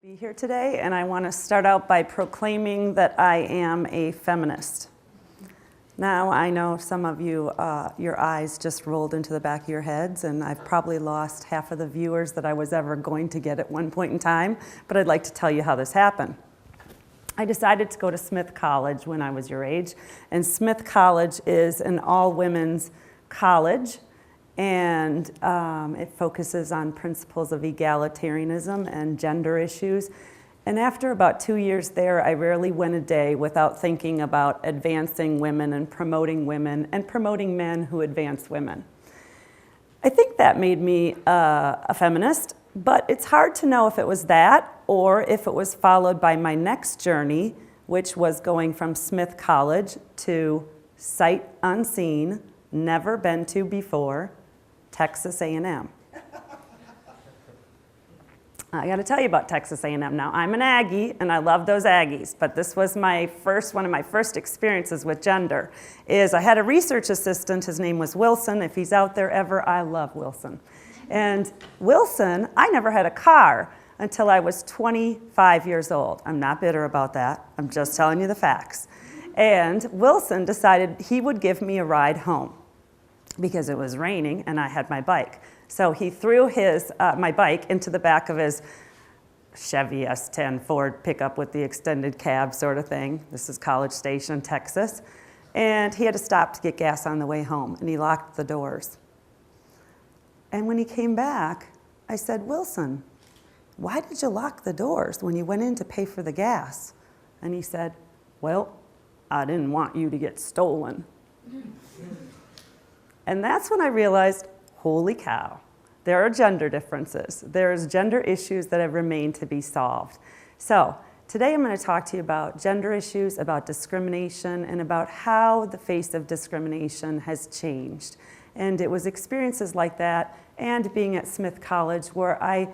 Be here today, and I want to start out by proclaiming that I am a feminist. Now, I know some of you, your eyes just rolled into the back of your heads, and I've probably lost half of the viewers that I was ever going to get at one point in time, but I'd like to tell you how this happened. I decided to go to Smith College when I was your age, and Smith College is an all-women's college, and it focuses on principles of egalitarianism and gender issues. And after about 2 years there, I rarely went a day without thinking about advancing women and promoting men who advance women. I think that made me a feminist, but it's hard to know if it was that or if it was followed by my next journey, which was going from Smith College to sight unseen, never been to before, Texas A&M. I got to tell you about Texas A&M now. I'm an Aggie, and I love those Aggies, but this was one of my first experiences with gender. I had a research assistant. His name was Wilson. If he's out there ever, I love Wilson. And Wilson, I never had a car until I was 25 years old. I'm not bitter about that. I'm just telling you the facts. And Wilson decided he would give me a ride home because it was raining and I had my bike. So he threw my bike into the back of his Chevy S10 Ford pickup with the extended cab sort of thing. This is College Station, Texas. And he had to stop to get gas on the way home, and he locked the doors. And when he came back, I said, "Wilson, why did you lock the doors when you went in to pay for the gas?" And he said, "Well, I didn't want you to get stolen." And that's when I realized, holy cow, there are gender differences. There's gender issues that have remained to be solved. So today I'm going to talk to you about gender issues, about discrimination, and about how the face of discrimination has changed. And it was experiences like that and being at Smith College where I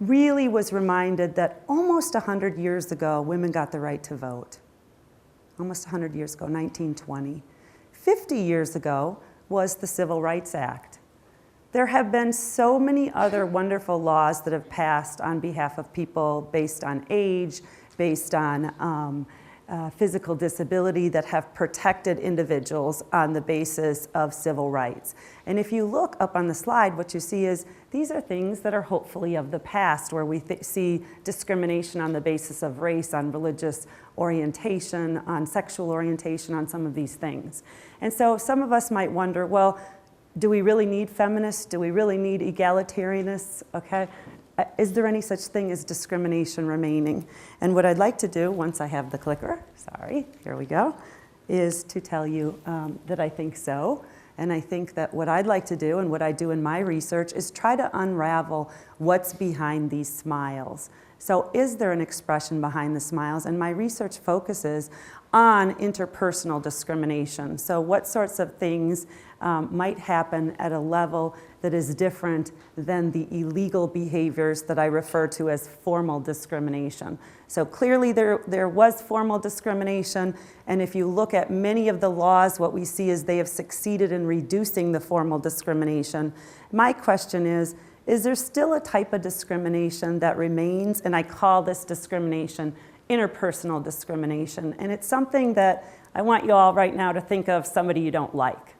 really was reminded that almost 100 years ago, women got the right to vote. Almost 100 years ago, 1920. 50 years ago was the Civil Rights Act. There have been so many other wonderful laws that have passed on behalf of people based on age, based on physical disability that have protected individuals on the basis of civil rights. And if you look up on the slide, what you see is these are things that are hopefully of the past, where we see discrimination on the basis of race, on religious orientation, on sexual orientation, on some of these things. And so some of us might wonder, well, do we really need feminists? Do we really need egalitarianists? Okay. Is there any such thing as discrimination remaining? And what I'd like to do, once I have the clicker, sorry, here we go, is to tell you that I think so. And I think that what I'd like to do and what I do in my research is try to unravel what's behind these smiles. So is there an expression behind the smiles? And my research focuses on interpersonal discrimination. So what sorts of things might happen at a level that is different than the illegal behaviors that I refer to as formal discrimination. So clearly there was formal discrimination, and if you look at many of the laws, what we see is they have succeeded in reducing the formal discrimination. My question is there still a type of discrimination that remains? And I call this discrimination interpersonal discrimination. And it's something that I want you all right now to think of somebody you don't like,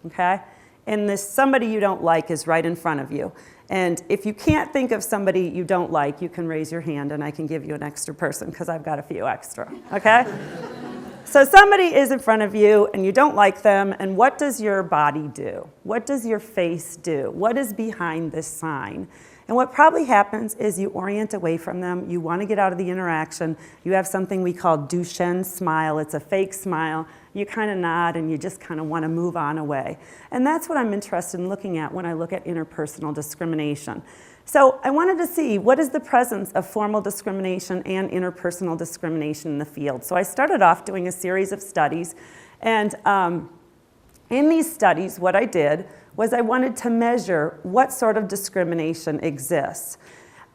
okay? And this somebody you don't like is right in front of you. And if you can't think of somebody you don't like, you can raise your hand and I can give you an extra person because I've got a few extra, okay? So somebody is in front of you and you don't like them, and what does your body do? What does your face do? What is behind this sign? And what probably happens is you orient away from them, you want to get out of the interaction, you have something we call Duchenne smile, it's a fake smile, you kind of nod and you just kind of want to move on away. And that's what I'm interested in looking at when I look at interpersonal discrimination. So I wanted to see what is the presence of formal discrimination and interpersonal discrimination in the field. So I started off doing a series of studies, and in these studies what I did was I wanted to measure what sort of discrimination exists.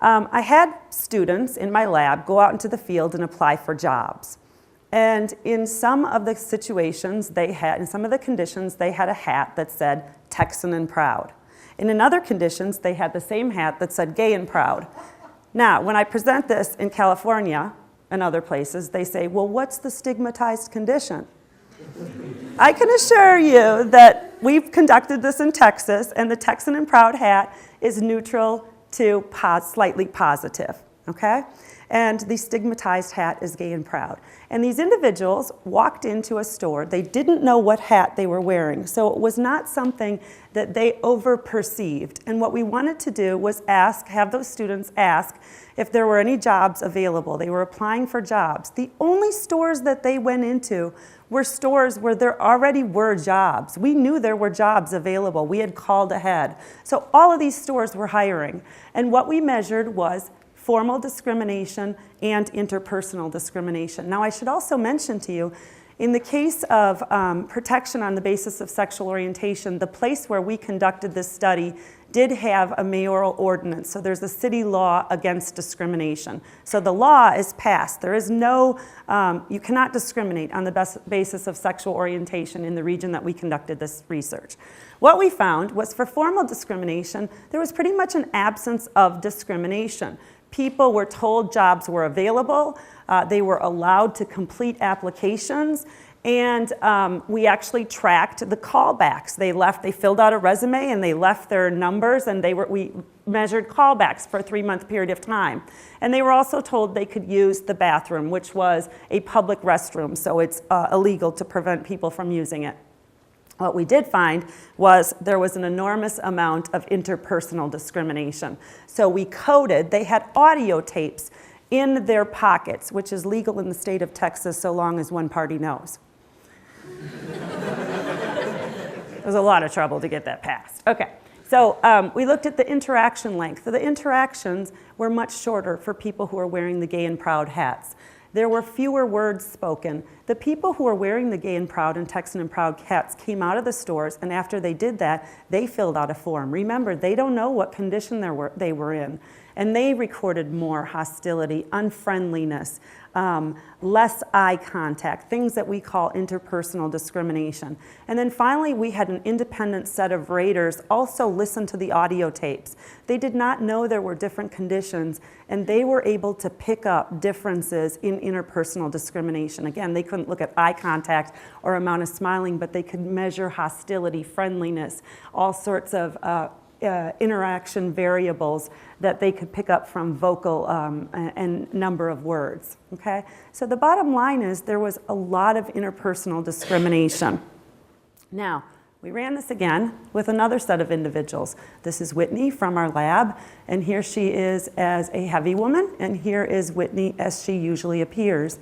I had students in my lab go out into the field and apply for jobs. And in some of the situations in some of the conditions, they had a hat that said Texan and proud. And in other conditions, they had the same hat that said gay and proud. Now, when I present this in California and other places, they say, well, what's the stigmatized condition? I can assure you that we've conducted this in Texas, and the Texan and Proud hat is neutral to slightly positive, okay? And the stigmatized hat is gay and proud. And these individuals walked into a store. They didn't know what hat they were wearing, so it was not something that they over-perceived. And what we wanted to do was have those students ask if there were any jobs available. They were applying for jobs. The only stores that they went into were stores where there already were jobs. We knew there were jobs available. We had called ahead. So all of these stores were hiring. And what we measured was formal discrimination and interpersonal discrimination. Now, I should also mention to you, in the case of protection on the basis of sexual orientation, the place where we conducted this study did have a mayoral ordinance. So there's a city law against discrimination. So the law is passed. There is no, you cannot discriminate on the basis of sexual orientation in the region that we conducted this research. What we found was for formal discrimination, there was pretty much an absence of discrimination. People were told jobs were available. They were allowed to complete applications. And we actually tracked the callbacks. They filled out a resume and they left their numbers, and we measured callbacks for a 3-month period of time. And they were also told they could use the bathroom, which was a public restroom, so it's illegal to prevent people from using it. What we did find was there was an enormous amount of interpersonal discrimination. So they had audio tapes in their pockets, which is legal in the state of Texas so long as one party knows. It was a lot of trouble to get that passed. Okay, so we looked at the interaction length. So the interactions were much shorter for people who are wearing the gay and proud hats. There were fewer words spoken. The people who were wearing the gay and proud and Texan and proud hats came out of the stores, and after they did that, they filled out a form. Remember, they don't know what condition they were in. And they recorded more hostility, unfriendliness, less eye contact, things that we call interpersonal discrimination. And then finally, we had an independent set of raters also listen to the audio tapes. They did not know there were different conditions, and they were able to pick up differences in interpersonal discrimination. Again, they couldn't look at eye contact or amount of smiling, but they could measure hostility, friendliness, all sorts of interaction variables that they could pick up from vocal and number of words, okay? So the bottom line is there was a lot of interpersonal discrimination. Now, we ran this again with another set of individuals. This is Whitney from our lab, and here she is as a heavy woman, and here is Whitney as she usually appears.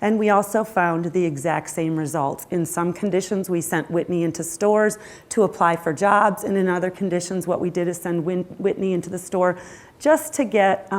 And we also found the exact same results. In some conditions, we sent Whitney into stores to apply for jobs, and in other conditions, what we did is send Whitney into the store just to get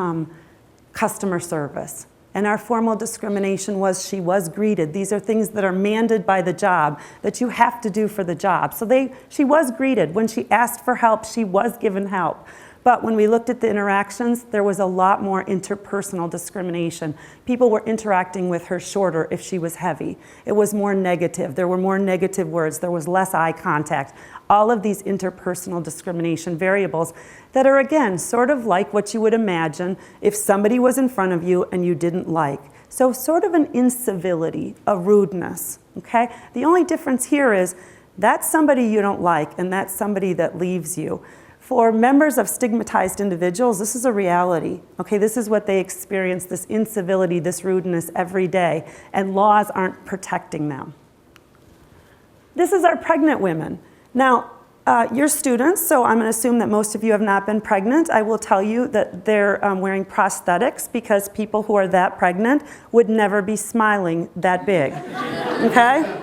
customer service. And our formal discrimination was she was greeted. These are things that are mandated by the job that you have to do for the job. So she was greeted. When she asked for help, she was given help. But when we looked at the interactions, there was a lot more interpersonal discrimination. People were interacting with her shorter if she was heavy. It was more negative. There were more negative words. There was less eye contact. All of these interpersonal discrimination variables that are, again, sort of like what you would imagine if somebody was in front of you and you didn't like. So sort of an incivility, a rudeness, okay? The only difference here is that's somebody you don't like, and that's somebody that leaves you. For members of stigmatized individuals, this is a reality. Okay, this is what they experience, this incivility, this rudeness every day, and laws aren't protecting them. This is our pregnant women. Now, you're students, so I'm going to assume that most of you have not been pregnant. I will tell you that they're wearing prosthetics because people who are that pregnant would never be smiling that big, okay?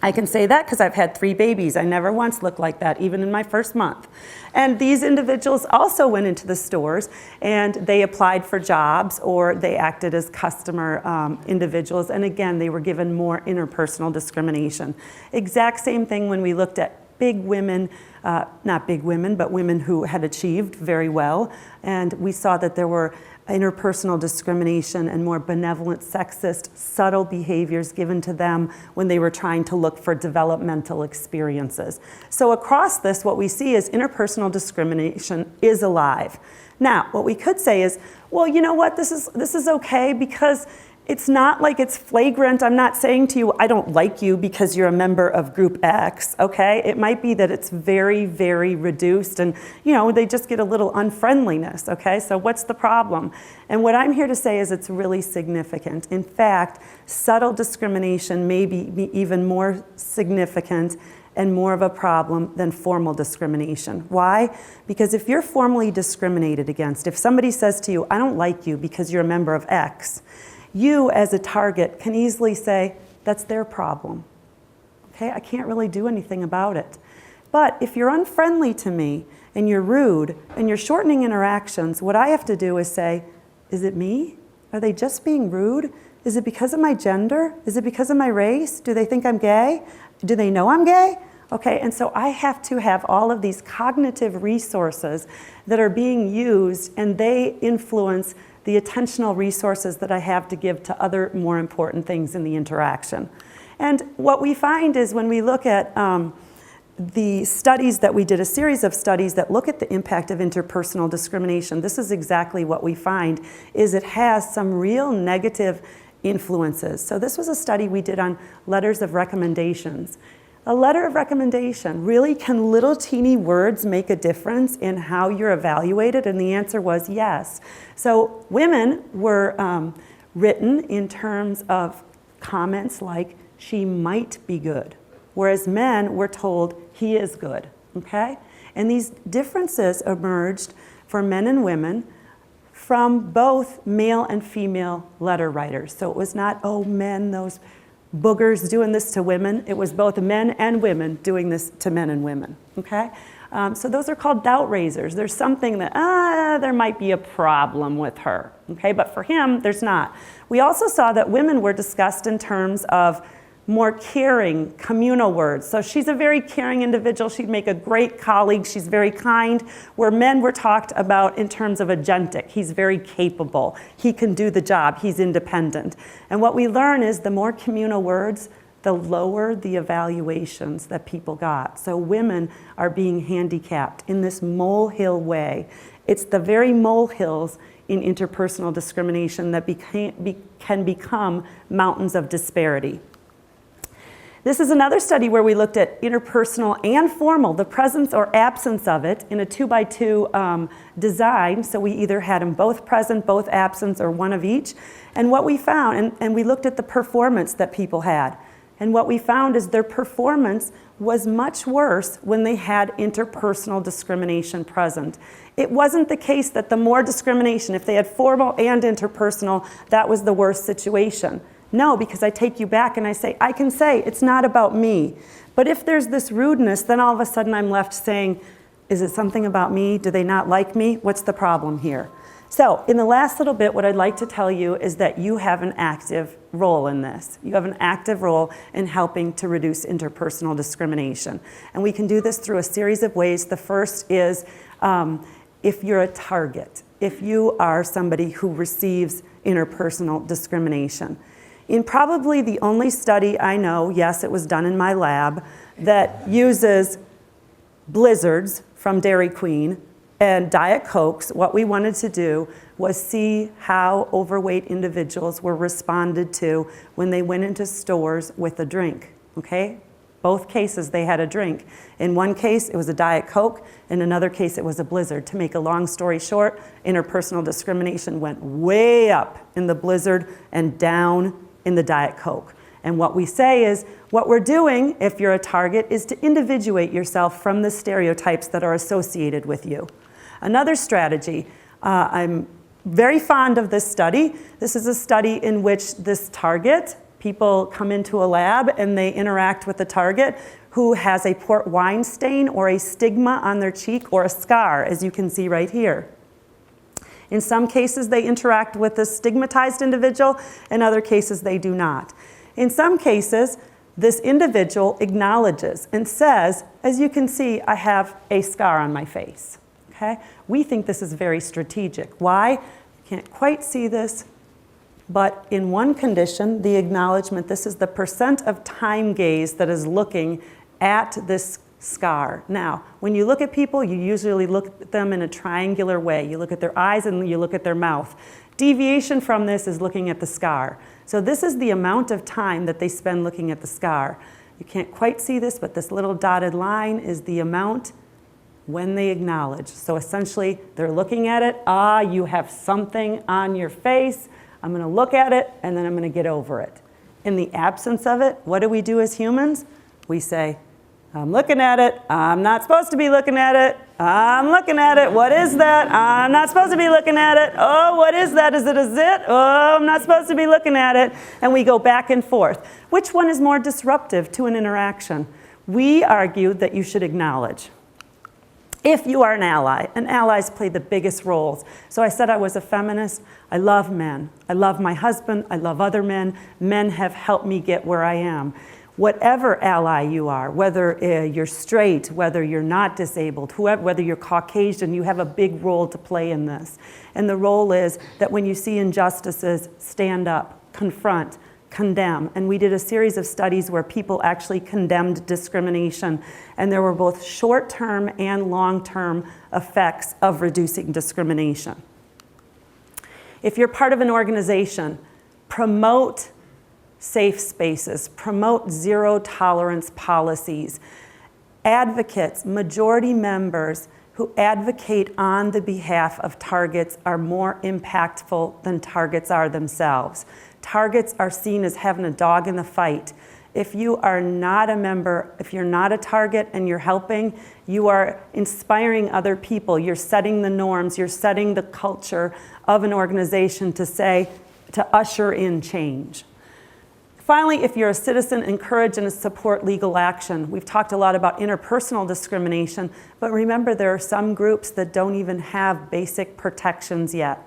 I can say that because I've had 3 babies. I never once looked like that, even in my first month. And these individuals also went into the stores and they applied for jobs or they acted as customer individuals. And again, they were given more interpersonal discrimination. Exact same thing when we looked at big women, not big women, but women who had achieved very well. And we saw that there were interpersonal discrimination and more benevolent, sexist, subtle behaviors given to them when they were trying to look for developmental experiences. So across this, what we see is interpersonal discrimination is alive. Now, what we could say is, well, you know what, this is okay because it's not like it's flagrant. I'm not saying to you, I don't like you because you're a member of group X, okay? It might be that it's very, very reduced and, you know, they just get a little unfriendliness, okay? So what's the problem? And what I'm here to say is it's really significant. In fact, subtle discrimination may be even more significant and more of a problem than formal discrimination. Why? Because if you're formally discriminated against, if somebody says to you, I don't like you because you're a member of X, you as a target can easily say, that's their problem. Okay, I can't really do anything about it. But if you're unfriendly to me and you're rude and you're shortening interactions, what I have to do is say, is it me? Are they just being rude? Is it because of my gender? Is it because of my race? Do they think I'm gay? Do they know I'm gay? Okay, and so I have to have all of these cognitive resources that are being used, and they influence the attentional resources that I have to give to other more important things in the interaction. And what we find is when we look at the studies that we did, a series of studies that look at the impact of interpersonal discrimination, this is exactly what we find, is it has some real negative influences. So this was a study we did on letters of recommendations. A letter of recommendation, really can little teeny words make a difference in how you're evaluated? And the answer was yes. So women were written in terms of comments like, she might be good, whereas men were told, he is good, okay? And these differences emerged for men and women from both male and female letter writers. So it was not, oh, men, those boogers doing this to women. It was both men and women doing this to men and women, okay? So those are called doubt raisers. There's something that, there might be a problem with her, okay? But for him, there's not. We also saw that women were discussed in terms of more caring, communal words. So she's a very caring individual. She'd make a great colleague. She's very kind. Where men were talked about in terms of agentic. He's very capable. He can do the job. He's independent. And what we learn is the more communal words, the lower the evaluations that people got. So women are being handicapped in this molehill way. It's the very molehills in interpersonal discrimination that can become mountains of disparity. This is another study where we looked at interpersonal and formal, the presence or absence of it in a 2x2 design. So we either had them both present, both absent, or one of each. And what we found, and we looked at the performance that people had. And what we found is their performance was much worse when they had interpersonal discrimination present. It wasn't the case that the more discrimination, if they had formal and interpersonal, that was the worst situation. No, because I take you back and I say, I can say it's not about me. But if there's this rudeness, then all of a sudden I'm left saying, is it something about me? Do they not like me? What's the problem here? So in the last little bit, what I'd like to tell you is that you have an active role in this. You have an active role in helping to reduce interpersonal discrimination. And we can do this through a series of ways. The first is if you're a target, if you are somebody who receives interpersonal discrimination. In probably the only study I know, yes, it was done in my lab, that uses blizzards from Dairy Queen and Diet Cokes, what we wanted to do was see how overweight individuals were responded to when they went into stores with a drink, okay? Both cases, they had a drink. In one case, it was a Diet Coke. In another case, it was a blizzard. To make a long story short, interpersonal discrimination went way up in the blizzard and down in the Diet Coke. And what we say is, what we're doing, if you're a target, is to individuate yourself from the stereotypes that are associated with you. Another strategy, I'm very fond of this study. This is a study in which this target, people come into a lab and they interact with the target who has a port wine stain or a stigma on their cheek or a scar, as you can see right here. In some cases, they interact with the stigmatized individual. In other cases, they do not. In some cases, this individual acknowledges and says, as you can see, I have a scar on my face. Okay? We think this is very strategic. Why? Can't quite see this, but in one condition, the acknowledgement, this is the percent of time gaze that is looking at this scar. Now, when you look at people, you usually look at them in a triangular way. You look at their eyes and you look at their mouth. Deviation from this is looking at the scar. So this is the amount of time that they spend looking at the scar. You can't quite see this, but this little dotted line is the amount when they acknowledge. So essentially, they're looking at it. Ah, you have something on your face. I'm going to look at it, and then I'm going to get over it. In the absence of it, what do we do as humans? We say, I'm looking at it. I'm not supposed to be looking at it. I'm looking at it. What is that? I'm not supposed to be looking at it. Oh, what is that? Is it a zit? Oh, I'm not supposed to be looking at it. And we go back and forth. Which one is more disruptive to an interaction? We argue that you should acknowledge. If you are an ally, and allies play the biggest roles. So I said I was a feminist. I love men. I love my husband. I love other men. Men have helped me get where I am. Whatever ally you are, whether you're straight, whether you're not disabled, whether you're Caucasian, you have a big role to play in this. And the role is that when you see injustices, stand up, confront, condemn. And we did a series of studies where people actually condemned discrimination, and there were both short-term and long-term effects of reducing discrimination. If you're part of an organization, promote safe spaces, promote zero tolerance policies. Advocates, majority members who advocate on the behalf of targets are more impactful than targets are themselves. Targets are seen as having a dog in the fight. If you are not a member, if you're not a target and you're helping, you are inspiring other people. You're setting the norms, you're setting the culture of an organization to usher in change. Finally, if you're a citizen, encourage and support legal action. We've talked a lot about interpersonal discrimination, but remember there are some groups that don't even have basic protections yet.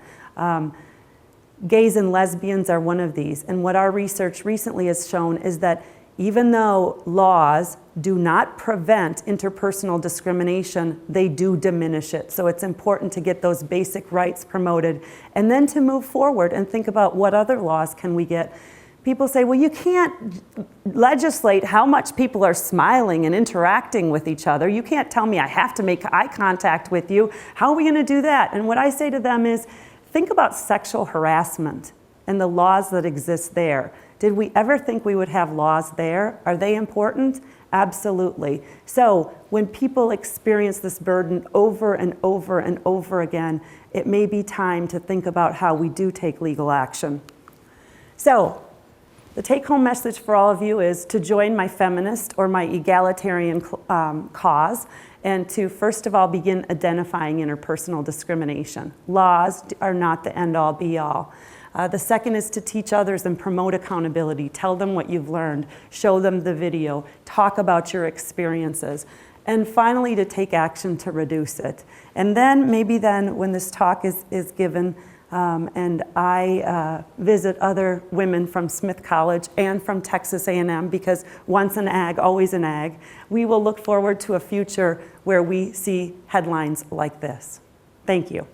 Gays and lesbians are one of these, and what our research recently has shown is that even though laws do not prevent interpersonal discrimination, they do diminish it. So it's important to get those basic rights promoted, and then to move forward and think about what other laws can we get. People say, well, you can't legislate how much people are smiling and interacting with each other. You can't tell me I have to make eye contact with you. How are we going to do that? And what I say to them is, think about sexual harassment and the laws that exist there. Did we ever think we would have laws there? Are they important? Absolutely. So when people experience this burden over and over and over again, it may be time to think about how we do take legal action. So the take-home message for all of you is to join my feminist or my egalitarian cause, and to first of all begin identifying interpersonal discrimination. Laws are not the end-all be-all. The second is to teach others and promote accountability. Tell them what you've learned, show them the video, talk about your experiences. And finally, to take action to reduce it. And then, maybe then, when this talk is given, and I visit other women from Smith College and from Texas A&M, because once an ag, always an ag, we will look forward to a future where we see headlines like this. Thank you.